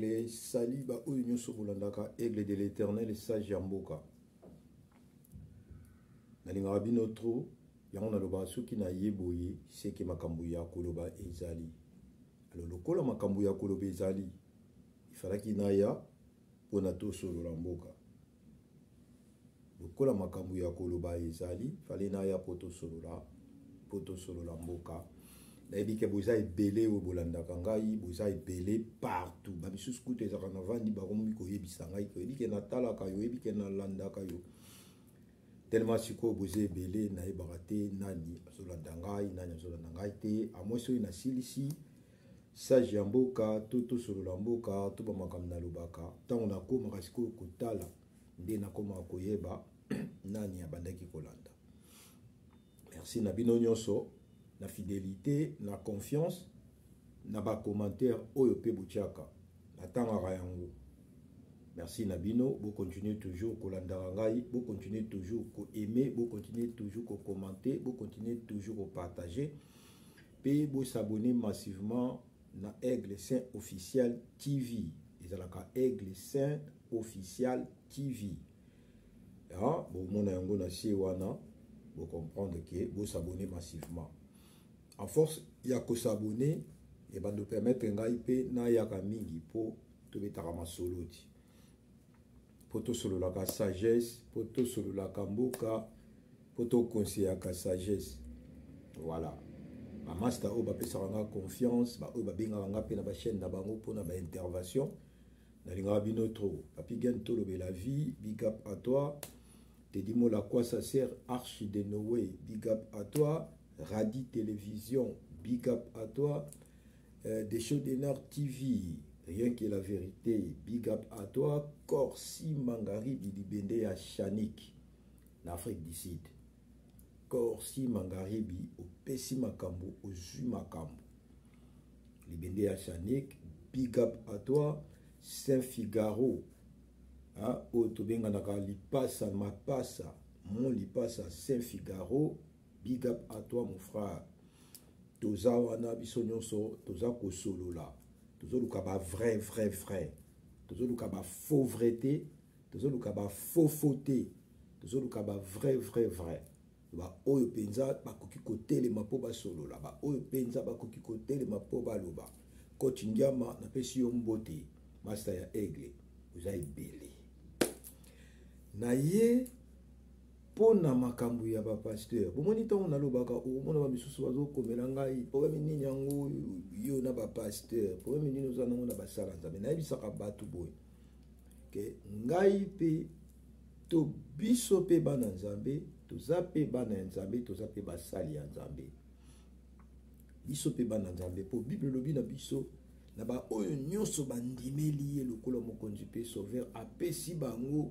Les saliba ou union sobolandaka aigle de l'éternel et sage yamboka. Nalinga bino tro yango na loba soki na yeboye seke makambu ya koloba ezali. Alors lokola makambu ya koloba ezali ifalaki na ya pona to solo la mboka. Lokola makambu ya koloba ezali fallait na ya poto solo la mboka. Nayebi ke boza ebele o bolandaka ngai boza ebele partout ba misusu kutu ezaka na vandi bakomi koyebisa ngai ko yebi ke natalaka yo yebi ke nalandaka yo tellement siko boza ebele nayebaka te nani azolanda ngai nani azolanda ngai te amosi oyo nasilisi sage ya mboka to tosolola mboka to bamakambo nalobaka ntango nakomaka sikoyo kotala nde nakomaka koyeba nani abandaki kolanda. Merci na bino nyonso na fidélité, na confiance, na ba commentaire oyo pe boutiaka. Natangaka yango. Merci Nabino, vous continuez toujours kolanda ngai, vous continuez toujours ko aimer, vous continuez toujours ko commenter, vous continuez toujours ko partager. Puis vous s'abonner massivement na Aigle Saint Officiel TV. Ezalaka Aigle Saint Officiel TV. Ah, bon mon yango na wana, vous comprendre que vous s'abonner massivement. En force, il y a que s'abonner et va nous permettre de na yaka mingi pour te mettre à solo. Pour tout solo la sagesse, pour tout solo la kamboka, pour tout conseiller la sagesse. Voilà. Ma master oba pesaranga confiance, ba oba binga nga pe na ba chaîne na bango pour na ba intervention. Na linga bino trop. Papi gen to lobe la vie, big up à toi. Te dis-moi la quoi ça sert Archi de Noé, big up à toi. Radi Télévision, big up à toi. Des shows d'Enard TV, rien que la vérité, big up à toi. Corsi Mangari Bilibende à Chanik, l'Afrique du Sud. Corsi Mangaribi au Pessi Makambo, au Zu Makambo. Libende à Chanik, big up à toi. Saint-Figaro, au Tobenganaka, Lipasa, Mapasa, mon Lipasa, Saint-Figaro. Big up à toi mon frère. Toza wana biso nyonso, toza ko solo la. Tozo lukaba vrai. Tozo lukaba faux vérité, tozo lukaba faux fauté. Tozo lukaba vrai. Ba oyo penza ba koki kotele mapo ba solo la. Ba oyo penza ba koki kotele mapo ba loba. Coach Ndiama na pesi yo mbote. Master ya Aigle. Oza ebele. Na ye pona makambu ya ba pasteur bomoni ntango nalobaka omona ba misusu bazokomela ngai problème nini yango yo na ba pasteur problème nini oza nango na basala nzambe nayebisaka bato boye ke ngai pe to biso pe bana nzambe toza pe bana ya nzambe toza pe basali ya nzambe biso pe bana nzambe po bible lobi na biso na ba oyo nyonso bandimeli ye lokola mokonzi pe sauveur apesi bango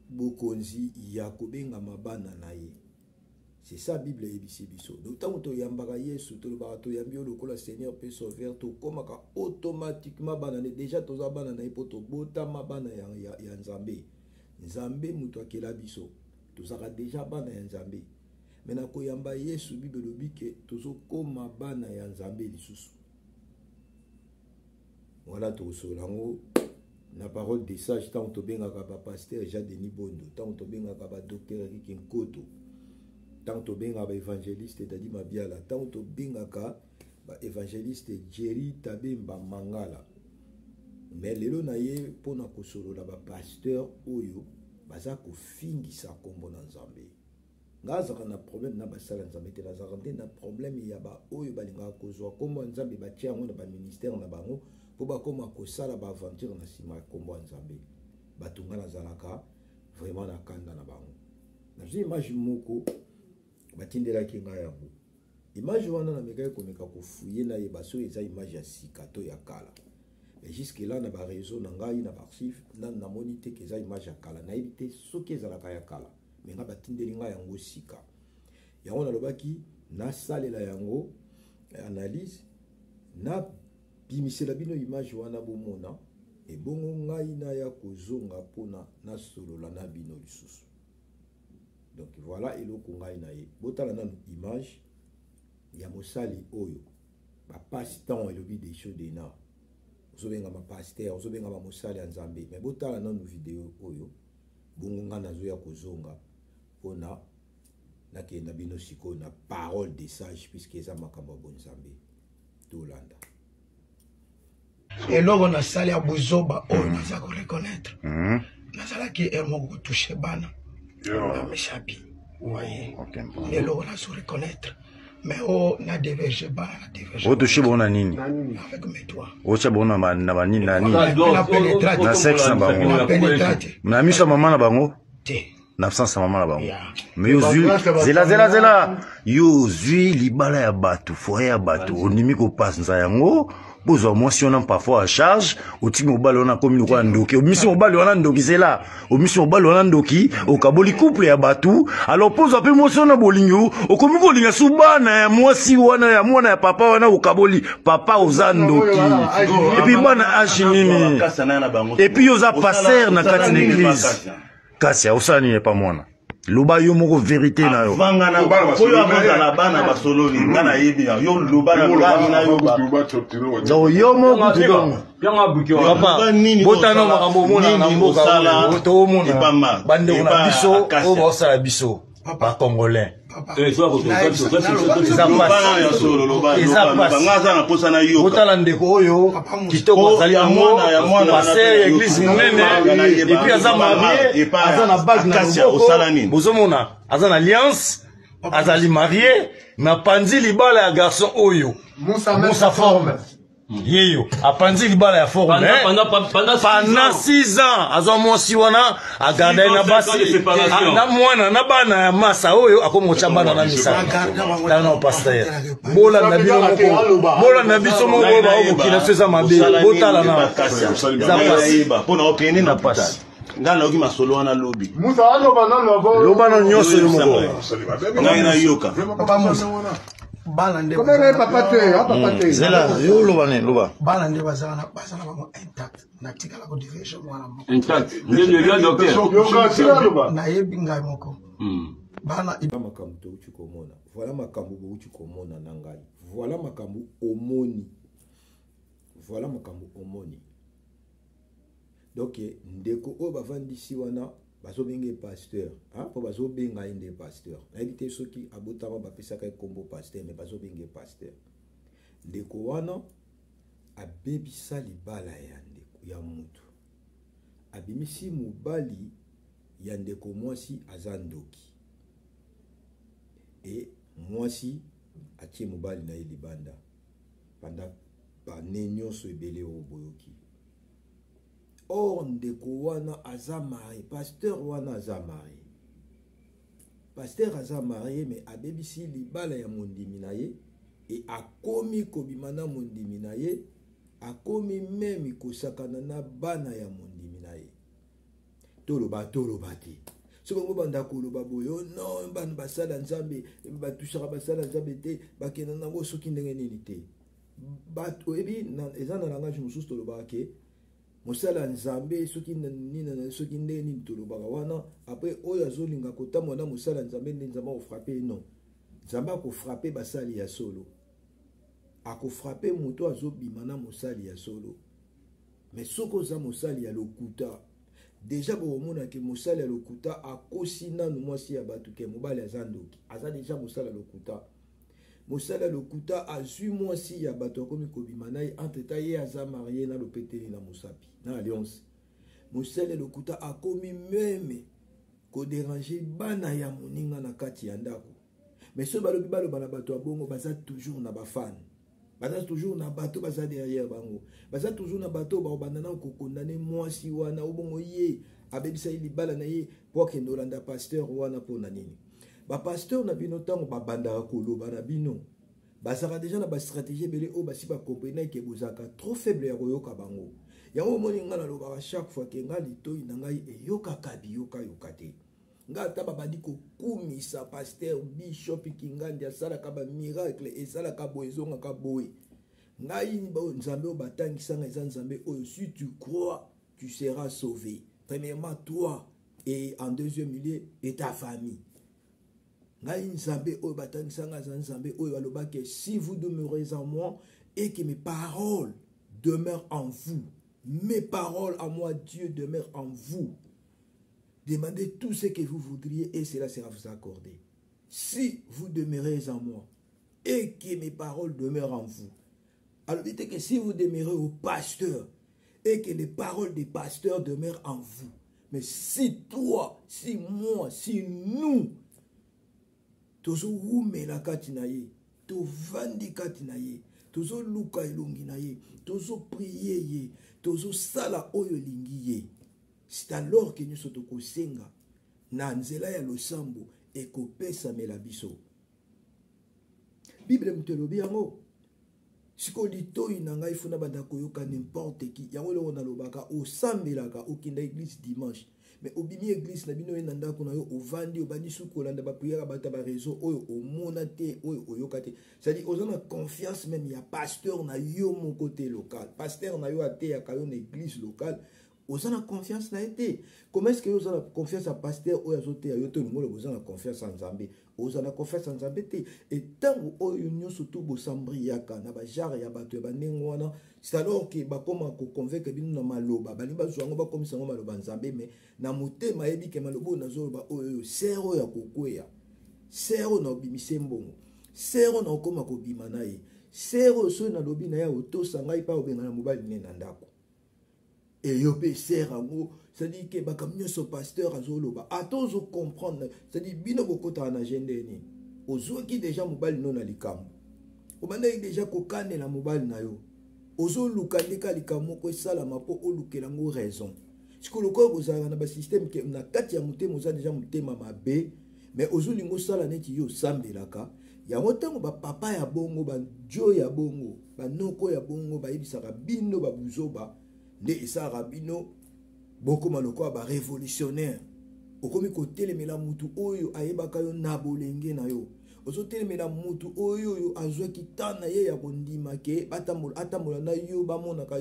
bokonzi ya kobenga mabana na ye. C'est ça Bible ebisi biso. Donc tant to yambaka Yesu to lobaka to yambi lokola Seigneur pe sauveur to komaka automatiquement bana ne déjà toza bana na ipoto bota mabana ya Nzambe. Nzambe muto akela biso. Tozaka déjà bana ya Nzambe. Mais na ko yamba Yesu Bible lobi ke tozo koma bana ya Nzambe lisusu. Voilà to solango. La parole des sages, tant to benga kaba pasteur Jean-Denis Bondo, tant to benga kaba docteur Eric Nkoto, tant to benga kaba évangéliste Dadi Mabiala, tant to benga kaba évangéliste Jerry Tabemba Mangala. Mais lelo na ye pona kosolo la ba pasteur oyo baza ko fingisa kombo na Nzambe. Ngazaka na problème na basala Nzambe te nazaka na problème ya ba oyo balinga kozwa kombo Nzambe ba tia ngo na ba ministère na bango. Pour bakoma kosala ba aventure na sima kombo Nzambe batunga na zalaka vraiment na kanda na bango na image moko batindela kinga yango image wana na meka komeka kofuye na ye baso eza image ya sikato ya kala mais jusque là na ba réseau na ngai na archive na moniteur que eza image ya kala na ebité soki ezalaka ya kala mais nga batindeli nga yango sika yango na lobaki na salela yango analyse na bimisela bino image wana bomona e bongo ngai na ya kozonga pona na solola na bino lisusu. Donc voilà eloko ngai na ye botala na image ya mosali oyo ba passe temps elobi des choses d'ena ozobenga ma pasteur ozobenga ba mosali ya Nzambe mais botala na no vidéo oyo bongo nga nazo ya kozonga pona nakenda bino sikoyo na parole de sage puisque eza makambo ya bonzambe tolanda eloko nasali ya buzoba oyo naza koreconnaitre nazalaki moko kotouche bana na misapi voye eloko nazo reconnaître mais o na diverge bana na diverge otouche bona nini avec mes doigts ocha bona na banini na nini na na sexe na bango pénétrate na miso mama na bango te na absence ya mama na bango mais yo zwi zela yo zwi libala ya bato foye ya bato ondimi kopasa yango bozwa mwasi wana parfois à charge otiki mobali wana komi lokola ndoki omisi mobali wana ndoki zela omisi mobali wana ndoki okaboli couple ya bato alors pozwa mpe mwasi wana bolingi okomi kolinga su bana ya mwasi wana ya mwana ya papa wana okaboli papa oza ndoki epuis bana age nini epuis oza paster na kati na église kasi osala nini epa mwana loba yo moko vérité na yo vangana oyo akozala bana basololi nga nayebi yo loba na ngai na yo donc yo moko tudongo papa botano makambo omona na mboka toomona bandeko na biso oyo baosala biso bacongolais otala ndeko oyo kitoko azali yango paster ya église monene epuis aza marie aza na bague na loboko bozomona aza na alliance azali marie na panzi libala ya garçon oyo musa forme yeyo apanzi libala ya forme pendant 6 ans azwa mwasi wana agarde na basi na mwana na bana ya masa oyo akomotya bana na misala tana pasteur bolanda bino moko bolanda biso moko baokokina so eza mabe botala na eza pasi mpona okende na pasi nga nayoki masolo wana lobi loba na nyonso yo moko ngai nayoka bana nde zela yo loba ne loba bana nde bazala bango intact natikala ko diversion mwana moko intact nde le docteur nayebi ngai moko bana makambo touti komona voilà makambo bouti komona na ngai voilà makambo omoni voilà makambo omoni donc ndeko oyo bavandisi wana bazobenga pasteur po bazobenga ye nde pasteur nayebi te soki abotama bapesaka kombo pasteur mais bazobenga pasteur ndeko wana abebisa libala ya ndeko ya mutu abimisi mobali ya ndeko mwasi aza ndoki e mwasi atie mobali na ye libanda panda bane nyonso ebele oyo boyoki or ndeko wana aza marié pasteur wana aza marié pasteur aza marié mais abebisi libala ya mondimi na ye e akomi kobima na mondimi na ye akomi meme kosakana na bana ya mondimi na ye toloba te so bango banda koloba boyo non bana basala nzambe batushaka basala nzambe te bakenda nango soki ndenge nini te bato ebi eza na langage mosusu tolobaka ke mosala nzambe soki nini soki ndenge nini tolobaka wana apres oyo azolinga kotambola na mosala nzambe nde nzambe akofrape non nzambe akofrape basali ya solo akofrape moto azobima na mosali ya solo mais soki oza mosali ya lokuta deja bokomona ke mosali ya lokuta akosi nanu mwasi ya bato ke mobali aza ndoki aza deja mosali ya lokuta mosali ya lokuta azwi mwasi ya bato akomi kobima na ye entreta ye aza marie na lopeteli na mosapi na alliance mosali ya lokuta akomi meme koderange bana ya moninga na kati ya ndako mais so balobi baloba na bato ya bongo baza toujours na bafane baza toujours na bato baza derrière bango baza toujours na bato baobanda na kokondane mwasi wana obongo ye abebisa ye libala na ye po akende olanda pasteur wana mpona nini bapasteur na bino ntango babandaka koloba na bino bazalaka deja na bastratégie ebele oyo basi bakomprena ke bozalaka trop faible ya koyoka bango yango omoni ngai nalobaka chaque fois ke ngai litoi na ngai eyokaka biyokayoka te ngai ata babandi kokumisa pasteur bishop kingandi asalaka bamiracle esalaka boye ezongaka boye ngai nzambe oyo batangisanga eza nzambe oyo si tu crois tu seras sauvé premièrement toi et en deuxième lieu et ta famille ngai nzambe oyo batangisanga eza nzambe oyo alobaki si vous demeurez en moi et que mes paroles demeure en vous. Mes paroles à moi, Dieu, demeurent en vous. Demandez tout ce que vous voudriez et cela sera vous accordé. Si vous demeurez en moi et que mes paroles demeurent en vous. Alors dites que si vous demeurez au pasteur et que les paroles des pasteurs demeurent en vous. Mais si toi, si moi, si nous, tozo wumela kati na ye, to vandi kati na ye, tozo luka elongi na ye, tozo prier ye, tozo sala oyo lingi ye. C'est alors que nous sommes au Senga, na nzela ya losambo et kopesa mela biso. Bible mtelobi yango. Siko litoi na ngai funa banda koyoka n'importe qui. Yango lo na lobaka o sambelaka o kinda église dimanche. Mais obimi église na bino na ndako na yo ovandi obandi suko landa ba prière bata ba réseau oyo o monate oyo oyokate. C'est-à-dire aux a confiance même ya pasteur na yo mon côté local. Pasteur na yo ate ya kayo na église locale. Aux a confiance na été. Comment est-ce que vous avez confiance à pasteur ou à zoté à yoto nous vous avez confiance en Zambé. Vous avez confiance en Zambé et tant où union surtout bo sambriaka na ba jar ya bato ba nengwana c'est alors que ba koma ko convaincre bino na maloba ba liba zwango ba komisa ngo maloba Nzambe mais na motema yebi ke malobo na zo ba oyo sero ya kokweya sero na bimise mbongo sero na koma ko bima na ye sero so na lobi na ya otosa ngai pa obenga na mobali ne na ndako. Et yo pe serango, c'est-à-dire que bakam nyoso pasteur azoloba. Atonzo comprendre, c'est-à-dire bino bokota na agenda ni. Ozo ki déjà mobile non na likambo. Obanda déjà kokane la mobile na yo. Ozo lukandika likambo ko sala mapo o lukelango raison. Siko loko bozala na ba système ke na kati ya mutema oza déjà mutema mabe, mais ozo lingo sala neti yo sambelaka. Ya motango ba papa ya bongo, ba jo ya bongo, ba noko ya bongo, ba yebisaka bino ba buzoba. Nde esa rabino boko maloko ba révolutionnaire okomi ko telemela mutu oyo ayebaka yo na bolenge na yo ozo telemela mutu oyo yo azwa kitana ye ya bondima ke atamola na yo bamonaka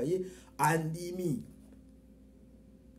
ye andimi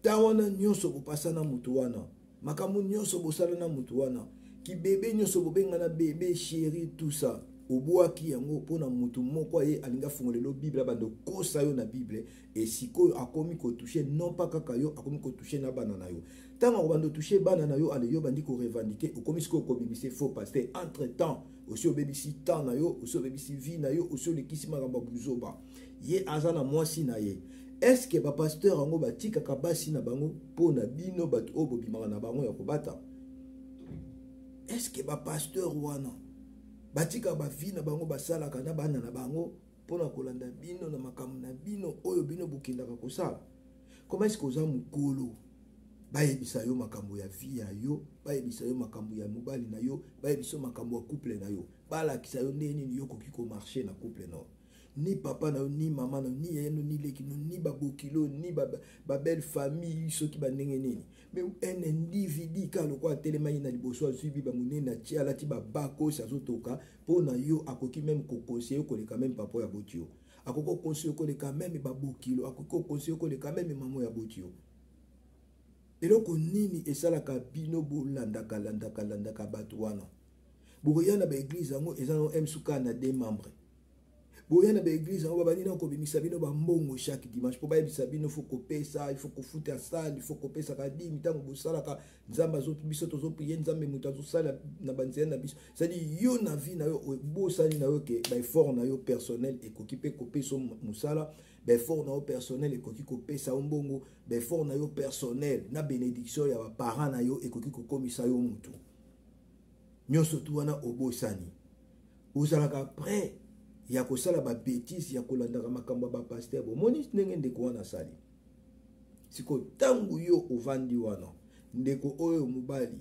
tawana nyonso bopasa na mutu wana makamu nyonso bosala na mutu wana ki bébé nyonso bobenga na bébé chéri tout ça obwaki yango pona mutu moko ye alinga fungolelo Bible bando kosa yo na Bible et siko akomi ko toucher non pas kaka yo akomi ko toucher na bana na yo tanga bando toucher bana na yo ale yo bandi ko revendiquer okomi siko ko bibisi faux pasteur entre temps aussi obebisi temps na yo aussi obebisi vie na yo aussi le kisima ngamba buzoba ye azana mwasi na ye est-ce que ba pasteur ngo batika kabasi na bango pona bino bato obobimaka na bango ya kobata est-ce que ba pasteur wana batika ba vie na bango basala kana bana na bango pona kolanda bino na makamu na bino oyo bino bukindaka kosala. Comment est-ce que oza mukolo bayebisa yo makambo ya vie ya yo bayebisa yo makambo ya mobali na yo bayebisa yo makambo ya couple na yo balakisa yo ndeni yo koki ko marcher na couple na ni papa na ni maman na ni yeno ni lekino ni babokilo ni ba belle famille soki bandenge nini mais un individu ka lokwa telema ina liboso azubi ba munena ti alati ba bako sazotoka pona yo akoki même ko conseiller ko leka même papa ya botio akoko conseiller ko leka même babokilo akoko conseiller ko leka même maman ya botio eloko nini esalaka bino bolandaka bato wana bokoyana ba église yango ezano msuka na des membres boyana ba église on va banina ko bimisa bino ba mbongo chaque dimanche po ba yebisa bino faut couper ça il faut ko futa salle il faut couper ça ka di mitango bosala ka nzamba zo biso tozo prier nzambe mutazo sala na banzena na biso ça dit yo na vie na yo bo sali na yo ke ba effort na yo personnel et ko kipe couper so musala ba effort na yo personnel et ko ki couper ça mbongo ba effort na yo personnel na bénédiction ya ba parents na yo et ko ki ko komisa yo mutu nyoso tu wana obosani uzalaka prêt ya kosala ba bêtise ya kolandaka makambo ba pasteur bo moni ndenge ndeko wana sali siko tangu yo ovandi wana ndeko oyo mobali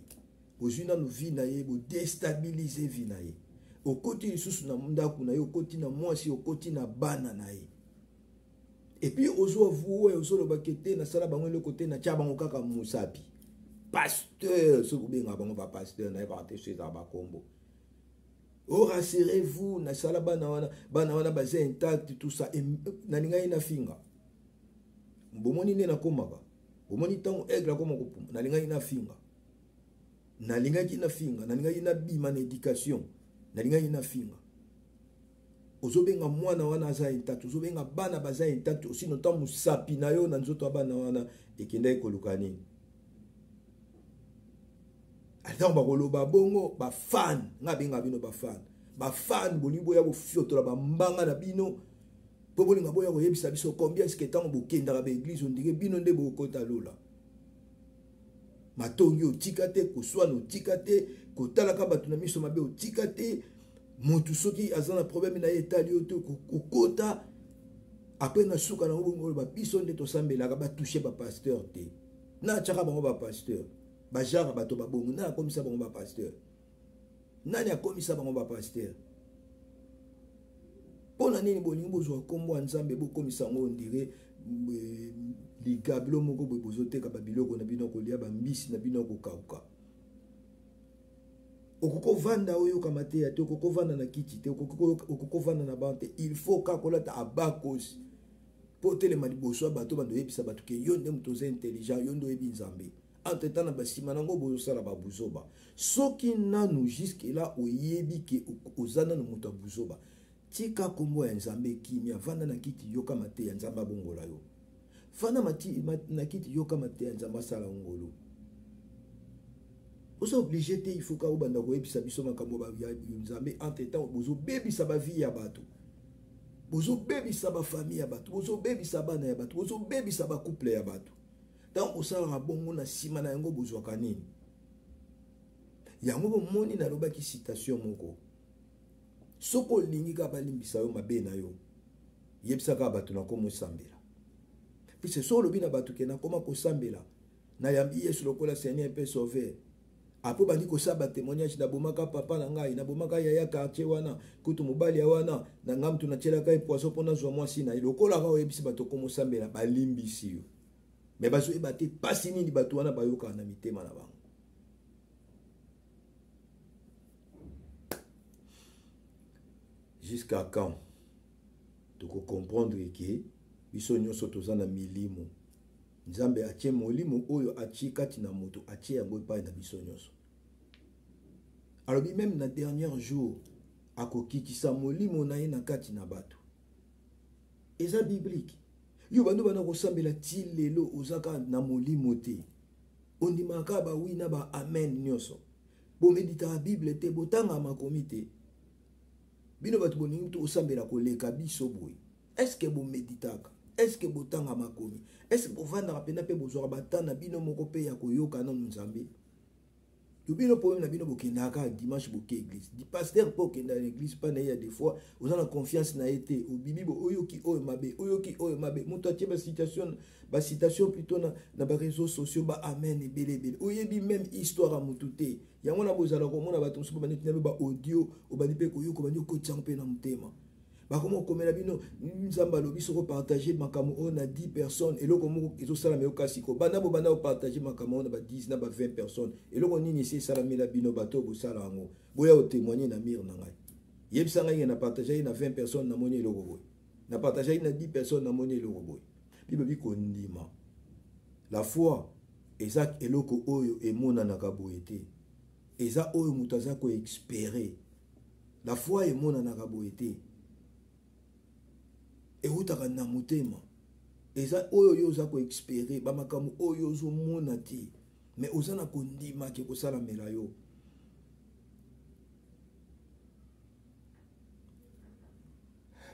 ozina no vie na ye bo déstabiliser vie na ye okoti lisusu na ndako na ye okoti na mwasi okoti na bana na ye et puis ozo vuwe ozo bakete na sala bango le côté na tia bango kaka musapi pasteur so kubenga bango ba pasteur na ba te chez abakombo. Oh, rassurez-vous, na sala bana wana basé intact tout ça et nalinga ina finga. Bomoni ne na komaka. Bomoni tango aigle koma kopuma. Nalinga ina finga. Nalinga ina finga, nalinga ina bima na éducation. Nalinga ina finga. ozobenga mwana wana aza intacte, ozobenga bana baza intacte, aussi nota musapi na yo na nzoto bana wana ekenda ekoluka nini. Ata bakoloba bongo ba fan, nga benga bino ba fan. Ba fan bolibo ya bofiotola ba mbanga na bino. Po bolinga boya ko yebisa biso combien est-ce que tant bokenda ba église on dirait bino nde bokota lola. Matongi otikate kuswana otikate kotalaka batu na miso mabe otikate. Motu soki azana problème na etali oto kokota après na suka na bongo ba biso nde to sambelaka ba toucher ba pasteur te. Na tchaka bango ba pasteur. Ba jara bato ba bongo na komisa bango ba pasteur. Nani akomisa bango ba pasteur. Pona nini bolingo bozwa kombo nzambe bokomisa ngo ndire ligablo moko bozoteka ba biloko na bino kolia ba mbisi na bino kokauka. Okoko vanda oyo kamate ya te, okoko vanda na kiti te, okoko vanda na bante, il faut kakolata abakos. Po telema liboso bato bando yebisa bato ke yo nde mutoza intelligent, yo ndo yebi nzambe. Entre temps na basima nango bozosala ba buzoba. Soki nanu jusque là oyebi ke ozana no muto buzoba. Tika kombo ya nzambe kimia vanda na kiti yo kamate ya nzamba bongola yo. Vanda na kiti yo kamate ya nzamba sala ngolo. Vous êtes obligé, il faut que vous ayez des gens qui sont entre temps, vous avez des vie à battre. Vous avez des famille à battre. Vous avez des familles à battre. Vous avez des couple à battre. Tant que vous avez un bon mot, simana yango besoin kanini. Yango moni na loba ki citation moko. Soko lingi ka balimbisa yo mabe na yo. Yebisa ka battu na komo sambela. Puis c'est sur le bina battu ke na koma ko sambela. Na yambi yesu lokola Seigneur peut sauver. Après bandi ko saba témoignage na bomaka papa na ngai na bomaka yaya quartier wana kutu mobali wana na ngam tu na tshela kai poisson pona zwa mwasi na ilokola ka oyebisi bato ko mosambela balimbisi yo. Mais bazo e baté pasi nini bato wana bayoka na mitema na bango. Jusqu'à quand tu ko comprendre que biso nyonso tozana milimo. Nzambe atie molimo oyo atie kati na moto atie yango epai na biso nyonso. Alors même na dernier jour akokitisa molimo na ye na kati na bato. Eza biblique. Yo bando bana kosambela ti lelo ozaka na molimo te. Ondimaka ba wi na ba amen nyonso. Bo medita Bible te botanga makomi te. Bino bato boningi to osambela koleka biso boy. Est-ce que bo meditaka? Est-ce que botanga makomi? Est-ce que bovanda rapena pe bozora batana bino moko pe ya koyoka na nzambe? Yo bino problème na bino bokendaka dimanche boke église. Di pasteur po kenda na église pa na ya des fois, vous avez confiance na été au bibi bo oyoki oyo mabe, muto atie ba citation plutôt na ba réseaux sociaux ba amen ebele. Oyebi même histoire a mututé. Yango na bozala ko mona bato so ba netina ba audio obani pe koyoko bani ko tshang pe na mutema. Comment komela bino nzamba lobi soko partager makamo on a 10 personnes et loko moko ezo sala me okasiko bana bo bana partager makamo on a 10 na ba 20 personnes et loko nini c'est sala mela bino bato bo sala ngo boya o témoigner na mire na ngai yebisa ngai na partager na 20 personnes na moni loko boy na partager na 10 personnes na moni loko boy bibo biko ndima la foi eza eloko oyo emona na kaboyete eza oyo mutaza ko expérer la foi emona na kaboyete et utaka na mutema eza oyo yo za ko expérer ba makamu oyo zo mona ti mais ozana ko ndima ke ko sala mela yo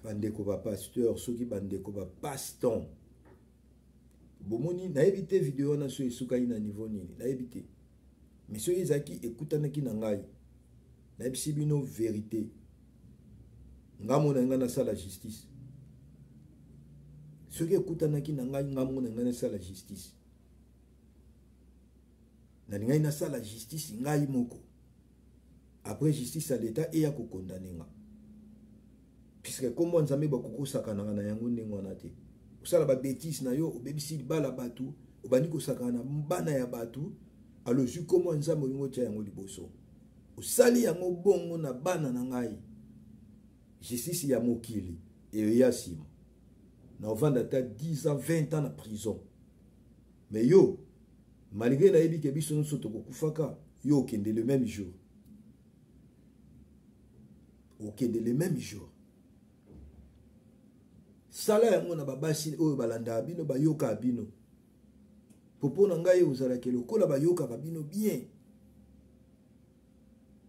bandeko ba pasteur soki bandeko ba paston bomoni na éviter vidéo na so esuka ina niveau nini na éviter mais so ezaki ekutanaki na ngai na ebisi bino vérité ngamona ngana sala justice. Ce qui écoute na ngai ngamo na ngana sala justice. Na ngai na sala justice ngai moko. Après justice à l'état et ya ko condamner nga. Puisque comme nzambe ba kokosaka na yango ndenge wana te. Osala ba bêtise na yo obebisi bala batu, obani ko saka na mbana ya batu, alors ju comme nzambe ngo tia yango liboso. Osali yango bongo na bana na ngai. Justice ya mokili et ya sima. Na ovanda ta 10 ans, 20 ans en prison. Mais yo, malgré la ebi ke biso nso to kokufaka, yo okende le même jour. Okende le même jour. sala yango na babasi oyo balanda bino bayoka bino popo na ngai ozalaki lokola bayoka bino bien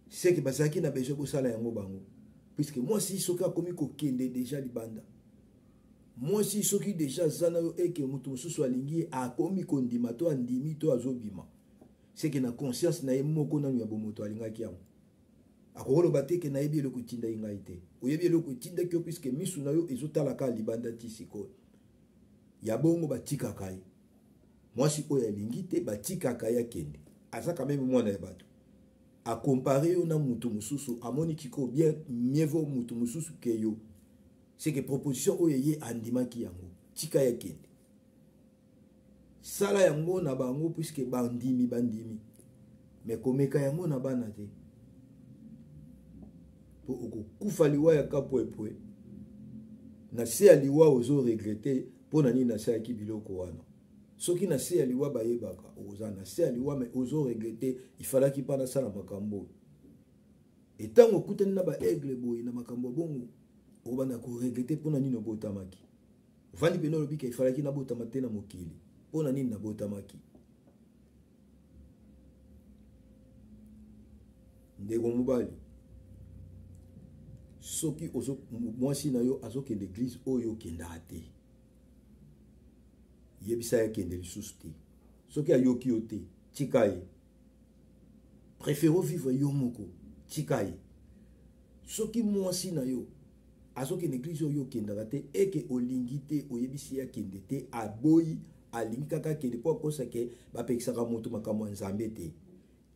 c'est que basaki na besoin bosala yango bango puisque moi si soki akomi kokende déjà libanda moi si soki déjà zana yo eke mutu mosusu alingi akomi kondima to andimi to azobima c'est que na conscience na ye moko nanu ya bomoto alingaki yango akoloba te ke nayebi eloko tinda ngai te oyebi eloko tinda kyo puisque misu na yo ezotalaka libanda ti sikoyo ya bongo batikaka ye mwasi oyo alingi te batikaka ye akende aza quand même mwana ya bato akompare yo na mutu mosusu amoni kiko bien mieux vaut mutu mosusu ke yo c'est que proposition oyo ye andimaki yango tika ye akende sala yango na bango puisque bandimi mais komeka yango na bana te po okokufa liwa ya kapwepwe na se ya liwa ozo regrete po na nini nasalaki biloko wana soki na se ya liwa bayebaka oza na se ya liwa mais ozo regrete ifalaki pa nasala makambo etango okutani na baaigle boye na makambo bongo okobanda koregrete po na nini obotamaki ofandi pene olobi ke ifalaki nabotama te na mokili po na nini nabotamaki ndeko mobali soki mwasi na yo azokende église oyo okendaka te yebisa ye kende lisusu te soki ayoki yo te tika ye préféro vivre yo moko tika ye soki mwasi na yo azokende église oyo okendaka te eke olingi te oyebisi ye akende te aboyi alingi kaka akende mpo akosake bapekisaka moto makambo ya nzambe te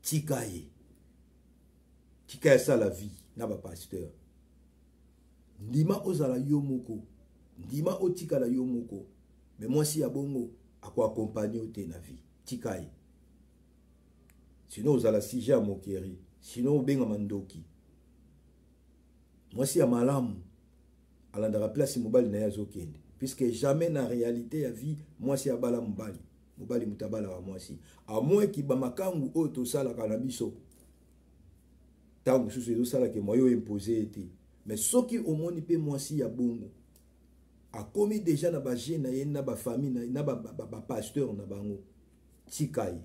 tika ye asala vie na bapasteur ndima ozala yo moko ndima otikala yo moko mais mwasi ya bongo akoaccompagne te na vie tika ye sinon ozala sujet ya mokeri sinon obengama ndoki mwasi ya malamu alandaka place mobali na ye azokende puisque jamais na réalité ya vie mwasi abala mobali mutabala wa mwasi à moins ki bamakangu oyo tosalaka na biso ntango mosusu ezosalaka moyo imposé ete mais soki omoni pe mwasi ya bongo akomi déjà na bagene na ye na bafamille na bapasteur na bango tika ye